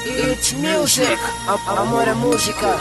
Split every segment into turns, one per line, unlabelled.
It's music, amor é música.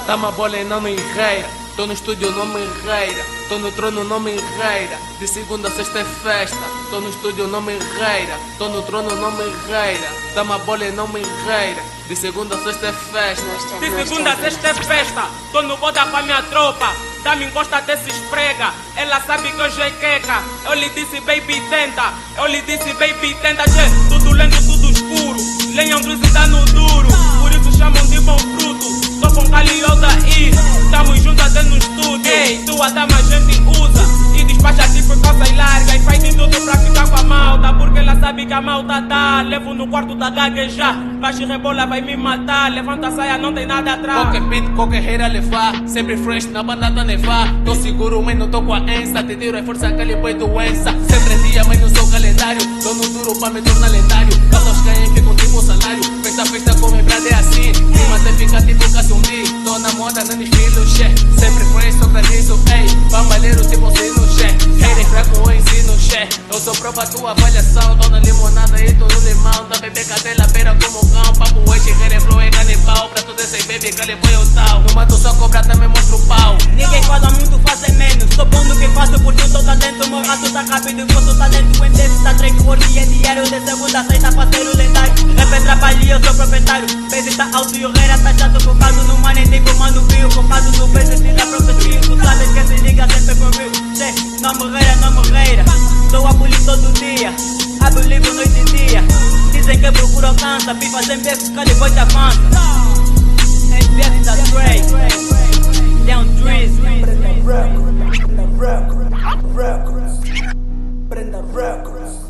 Tá uma bola e não me enreira. Tô no estúdio, não me enreira. Tô no trono, não me enreira. De segunda a sexta é festa. Tô no estúdio, não me enreira. Tô no trono, não me enreira. Dá uma bola e não me enreira. De segunda a sexta é festa.
De segunda a sexta é festa. Tô no boda pra minha tropa. Dá-me encosta até se esfrega. Ela sabe que hoje é queca. Eu lhe disse baby tenta. Eu lhe disse baby tenta. Tudo lento, tudo escuro. Lenham cruz e tá no duro. Por isso chamam de bom fruto. Tô com Cali e Aldair. Tamo juntos até no estúdio. Ei, tua dama a gente usa. E despacha tipo calça e larga. E faz de tudo pra ficar com a malta. Porque ela sabe que a malta tá. Levo no quarto da gaguejar. Baixa e rebola vai me matar. Levanta a saia, não tem nada atrás.
Qualquer beat, qualquer reira levar. Sempre fresh, na banda tá nevar. Tô seguro, mas não tô com a ensa. Te tiro a força que ele põe doença. Sempre dia, mas não sou calendário. Tô no duro pra me tornar lendário. Calças caem, ficam tipo salário. Festa com membrada é assim. Rima até fica tipo Cassumbi. Tô na moda, não desfilo, chefe. Sempre fresh, só granizo, ei. Bambalheiro tipo sino, chefe. Hater fraco, eu ensino, chefe. Eu sou prova tua avaliação. Tô na limonada e tô no limão. Tá bebê cadela, beira como cão. Papo hoje, querer flow é canibal. Pra tudo esse baby, que ele foi o tal. No mato só cobra, também mostra o pau.
Ninguém fala muito, faz é menos. Sou bom no que faço porque eu tô talento. Meu rato tá rápido e eu sou talento. Em desse tá trem, work é diário. De segunda a sexta, parceiro lendário. Rap é trabalho e eu sou proprietário. Base tá alto e o rei tá chato. Focado no money, tem comando frio. Focado no base, tira próprio fio. Tu sabes que se liga sempre comigo. Não morreira, não morreira. Sou a polícia todo dia. Abro o livro noite e dia. Dizem que procura alcança. Pipa sem beco, cali foi te avança. NBS da Dre. Down Drizzy.
Prenda records.